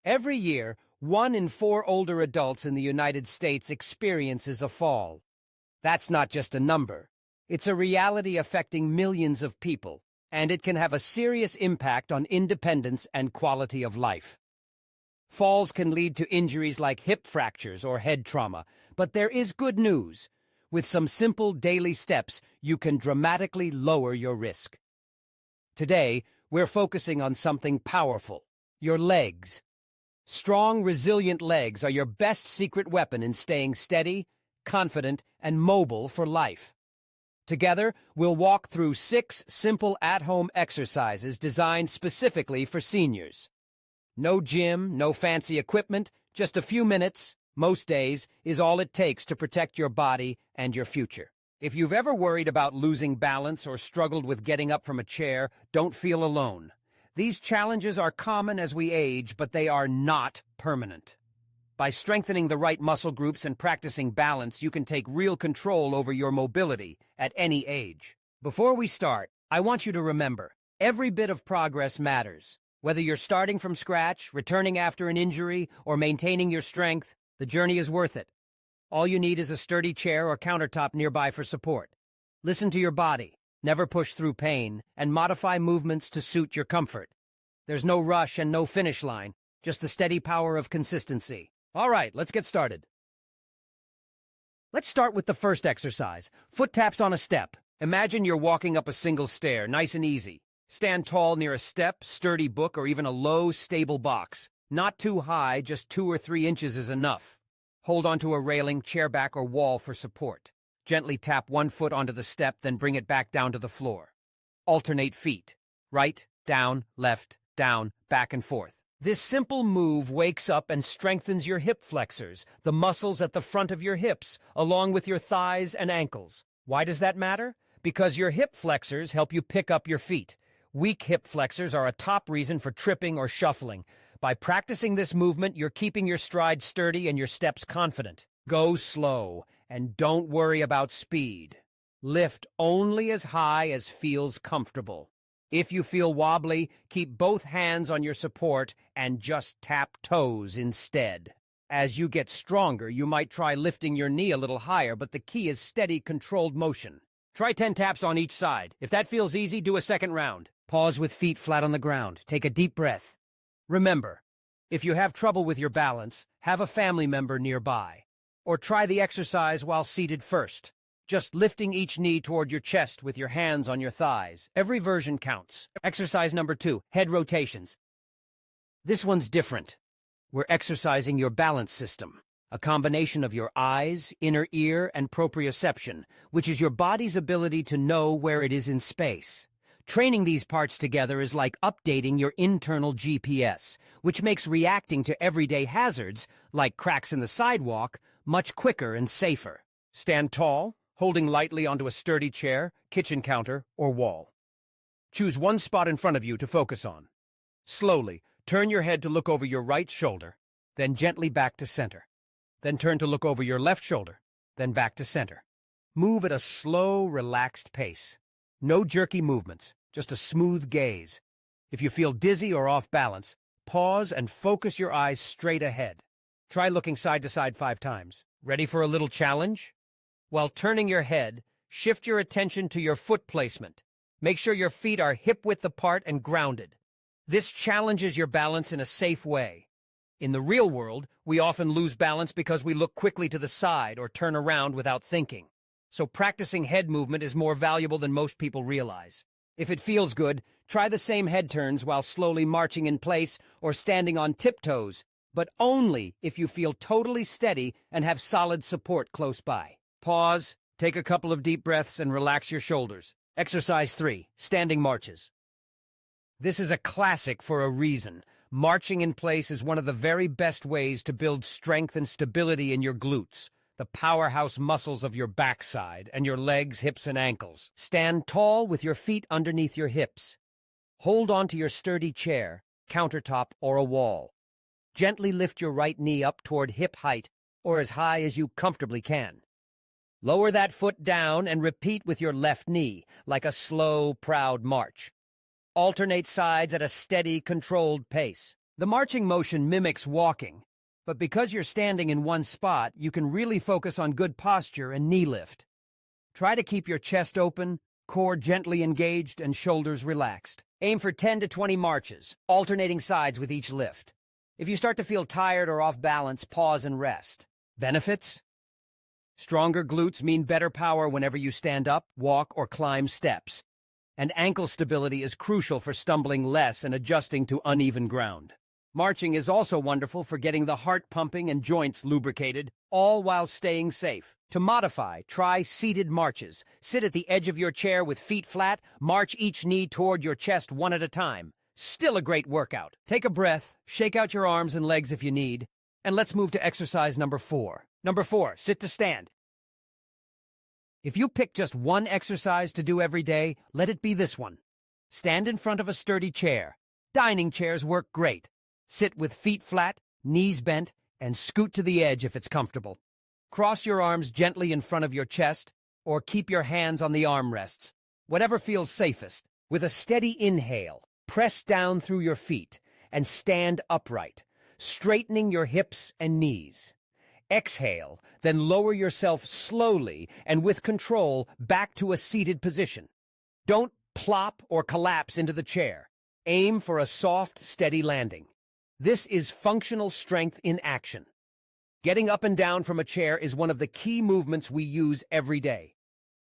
Every year, 1 in 4 older adults in the United States experiences a fall. That's not just a number. It's a reality affecting millions of people, and it can have a serious impact on independence and quality of life. Falls can lead to injuries like hip fractures or head trauma, but there is good news. With some simple daily steps, you can dramatically lower your risk. Today, we're focusing on something powerful: your legs. Strong, resilient legs are your best secret weapon in staying steady, confident, and mobile for life. Together, we'll walk through 6 simple at-home exercises designed specifically for seniors. No gym, no fancy equipment, just a few minutes, most days, is all it takes to protect your body and your future. If you've ever worried about losing balance or struggled with getting up from a chair, don't feel alone. These challenges are common as we age, but they are not permanent. By strengthening the right muscle groups and practicing balance, you can take real control over your mobility at any age. Before we start, I want you to remember, every bit of progress matters. Whether you're starting from scratch, returning after an injury, or maintaining your strength, the journey is worth it. All you need is a sturdy chair or countertop nearby for support. Listen to your body, never push through pain, and modify movements to suit your comfort. There's no rush and no finish line, just the steady power of consistency. All right, let's get started. Let's start with the first exercise, foot taps on a step. Imagine you're walking up a single stair, nice and easy. Stand tall near a step, sturdy book, or even a low, stable box. Not too high, just 2 or 3 inches is enough. Hold onto a railing, chair back, or wall for support. Gently tap one foot onto the step, then bring it back down to the floor. Alternate feet. Right, down, left, down, back and forth. This simple move wakes up and strengthens your hip flexors, the muscles at the front of your hips, along with your thighs and ankles. Why does that matter? Because your hip flexors help you pick up your feet. Weak hip flexors are a top reason for tripping or shuffling. By practicing this movement, you're keeping your stride sturdy and your steps confident. Go slow, and don't worry about speed. Lift only as high as feels comfortable. If you feel wobbly, keep both hands on your support and just tap toes instead. As you get stronger, you might try lifting your knee a little higher, but the key is steady, controlled motion. Try 10 taps on each side. If that feels easy, do a second round. Pause with feet flat on the ground. Take a deep breath. Remember, if you have trouble with your balance, have a family member nearby. Or try the exercise while seated first. Just lifting each knee toward your chest with your hands on your thighs. Every version counts. Exercise number 2, head rotations. This one's different. We're exercising your balance system, a combination of your eyes, inner ear, and proprioception, which is your body's ability to know where it is in space. Training these parts together is like updating your internal GPS, which makes reacting to everyday hazards, like cracks in the sidewalk, much quicker and safer. Stand tall, holding lightly onto a sturdy chair, kitchen counter, or wall. Choose one spot in front of you to focus on. Slowly, turn your head to look over your right shoulder, then gently back to center. Then turn to look over your left shoulder, then back to center. Move at a slow, relaxed pace. No jerky movements, just a smooth gaze. If you feel dizzy or off balance, pause and focus your eyes straight ahead. Try looking side to side 5 times. Ready for a little challenge? While turning your head, shift your attention to your foot placement. Make sure your feet are hip-width apart and grounded. This challenges your balance in a safe way. In the real world, we often lose balance because we look quickly to the side or turn around without thinking. So practicing head movement is more valuable than most people realize. If it feels good, try the same head turns while slowly marching in place or standing on tiptoes, but only if you feel totally steady and have solid support close by. Pause, take a couple of deep breaths, and relax your shoulders. Exercise 3, standing marches. This is a classic for a reason. Marching in place is one of the very best ways to build strength and stability in your glutes, the powerhouse muscles of your backside, and your legs, hips, and ankles. Stand tall with your feet underneath your hips. Hold on to your sturdy chair, countertop, or a wall. Gently lift your right knee up toward hip height or as high as you comfortably can. Lower that foot down and repeat with your left knee, like a slow, proud march. Alternate sides at a steady, controlled pace. The marching motion mimics walking, but because you're standing in one spot, you can really focus on good posture and knee lift. Try to keep your chest open, core gently engaged, and shoulders relaxed. Aim for 10 to 20 marches, alternating sides with each lift. If you start to feel tired or off balance, pause and rest. Benefits? Stronger glutes mean better power whenever you stand up, walk, or climb steps. And ankle stability is crucial for stumbling less and adjusting to uneven ground. Marching is also wonderful for getting the heart pumping and joints lubricated, all while staying safe. To modify, try seated marches. Sit at the edge of your chair with feet flat, march each knee toward your chest one at a time. Still a great workout. Take a breath, shake out your arms and legs if you need, and let's move to exercise number 4. Number 4, sit to stand. If you pick just one exercise to do every day, let it be this one. Stand in front of a sturdy chair. Dining chairs work great. Sit with feet flat, knees bent, and scoot to the edge if it's comfortable. Cross your arms gently in front of your chest, or keep your hands on the armrests, whatever feels safest. With a steady inhale, press down through your feet and stand upright, straightening your hips and knees. Exhale, then lower yourself slowly and with control back to a seated position. Don't plop or collapse into the chair. Aim for a soft, steady landing. This is functional strength in action. Getting up and down from a chair is one of the key movements we use every day.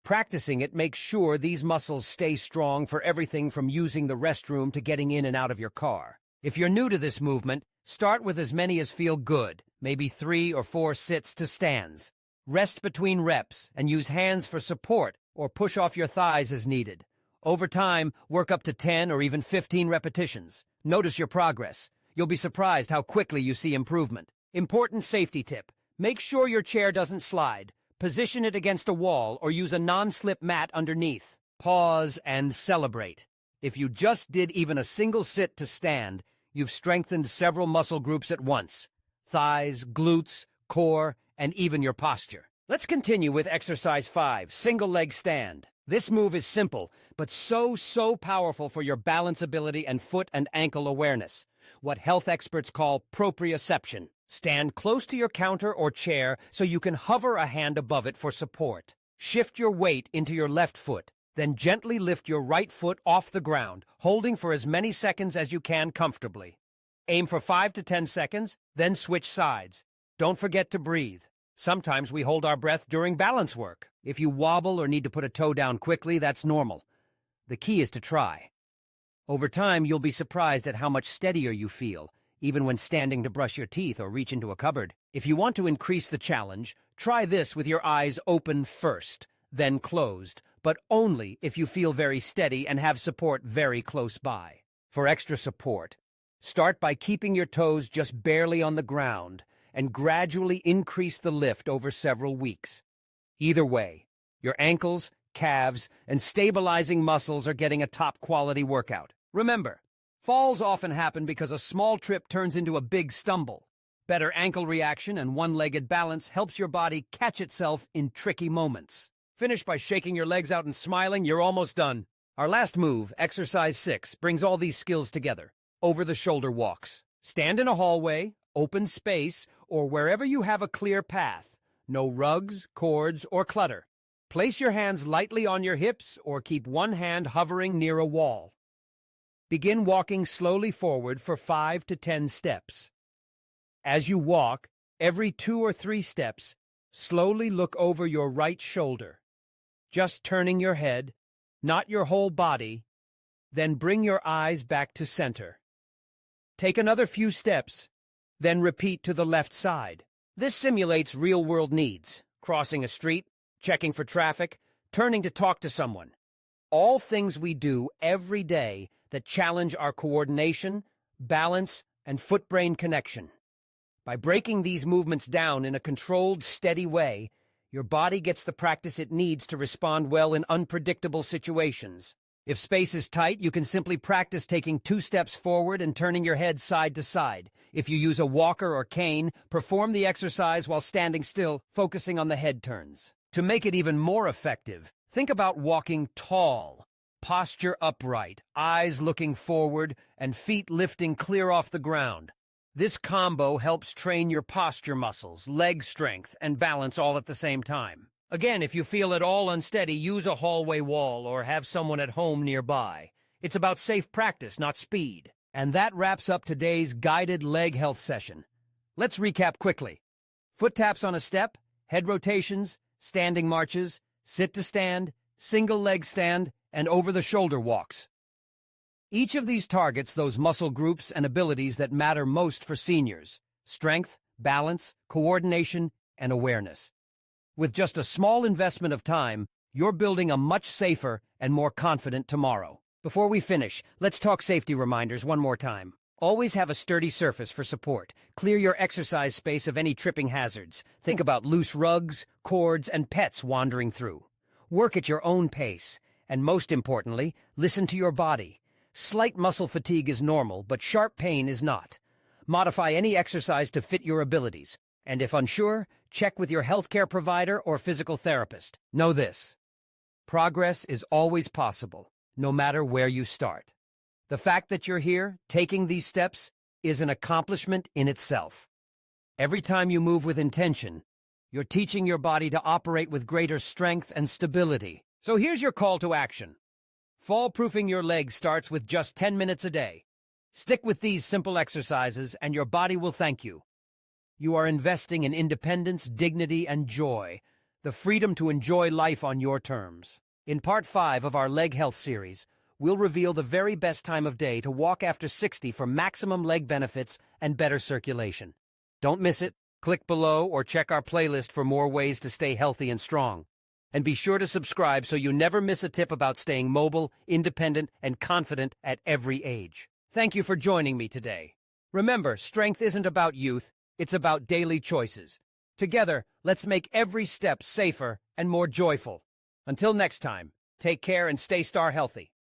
Practicing it makes sure these muscles stay strong for everything from using the restroom to getting in and out of your car. If you're new to this movement, start with as many as feel good, maybe 3 or 4 sits to stands. Rest between reps and use hands for support or push off your thighs as needed. Over time, work up to 10 or even 15 repetitions. Notice your progress. You'll be surprised how quickly you see improvement. Important safety tip. Make sure your chair doesn't slide. Position it against a wall or use a non-slip mat underneath. Pause and celebrate. If you just did even a single sit to stand, you've strengthened several muscle groups at once. Thighs, glutes, core, and even your posture. Let's continue with exercise 5, single leg stand. This move is simple, but so powerful for your balance ability and foot and ankle awareness. What health experts call proprioception. Stand close to your counter or chair so you can hover a hand above it for support. Shift your weight into your left foot, then gently lift your right foot off the ground, holding for as many seconds as you can comfortably. Aim for 5 to 10 seconds, then switch sides. Don't forget to breathe. Sometimes we hold our breath during balance work. If you wobble or need to put a toe down quickly, that's normal. The key is to try. Over time, you'll be surprised at how much steadier you feel, even when standing to brush your teeth or reach into a cupboard. If you want to increase the challenge, try this with your eyes open first, then closed, but only if you feel very steady and have support very close by. For extra support, start by keeping your toes just barely on the ground and gradually increase the lift over several weeks. Either way, your ankles, calves, and stabilizing muscles are getting a top-quality workout. Remember, falls often happen because a small trip turns into a big stumble. Better ankle reaction and one-legged balance helps your body catch itself in tricky moments. Finish by shaking your legs out and smiling. You're almost done. Our last move, exercise 6, brings all these skills together. Over-the-shoulder walks. Stand in a hallway, open space, or wherever you have a clear path. No rugs, cords, or clutter. Place your hands lightly on your hips or keep one hand hovering near a wall. Begin walking slowly forward for 5 to 10 steps. As you walk, every 2 or 3 steps, slowly look over your right shoulder, just turning your head, not your whole body, then bring your eyes back to center. Take another few steps, then repeat to the left side. This simulates real-world needs: crossing a street, checking for traffic, turning to talk to someone. All things we do every day that challenge our coordination, balance, and foot-brain connection. By breaking these movements down in a controlled, steady way, your body gets the practice it needs to respond well in unpredictable situations. If space is tight, you can simply practice taking 2 steps forward and turning your head side to side. If you use a walker or cane, perform the exercise while standing still, focusing on the head turns. To make it even more effective, think about walking tall. posture upright, eyes looking forward, and feet lifting clear off the ground. This combo helps train your posture muscles, leg strength, and balance all at the same time. Again, if you feel at all unsteady, use a hallway wall or have someone at home nearby. It's about safe practice, not speed. And that wraps up today's guided leg health session. Let's recap quickly. Foot taps on a step, head rotations, standing marches, sit to stand, single leg stand, and over-the-shoulder walks. Each of these targets those muscle groups and abilities that matter most for seniors: strength, balance, coordination, and awareness. With just a small investment of time, you're building a much safer and more confident tomorrow. Before we finish, let's talk safety reminders one more time. Always have a sturdy surface for support. Clear your exercise space of any tripping hazards. Think about loose rugs, cords, and pets wandering through. Work at your own pace. And most importantly, listen to your body. Slight muscle fatigue is normal, but sharp pain is not. Modify any exercise to fit your abilities. And if unsure, check with your healthcare provider or physical therapist. Know this: progress is always possible, no matter where you start. The fact that you're here, taking these steps, is an accomplishment in itself. Every time you move with intention, you're teaching your body to operate with greater strength and stability. So here's your call to action. Fall-proofing your legs starts with just 10 minutes a day. Stick with these simple exercises and your body will thank you. You are investing in independence, dignity, and joy, the freedom to enjoy life on your terms. In Part 5 of our Leg Health series, we'll reveal the very best time of day to walk after 60 for maximum leg benefits and better circulation. Don't miss it. Click below or check our playlist for more ways to stay healthy and strong. And be sure to subscribe so you never miss a tip about staying mobile, independent, and confident at every age. Thank you for joining me today. Remember, strength isn't about youth, it's about daily choices. Together, let's make every step safer and more joyful. Until next time, take care and stay star healthy.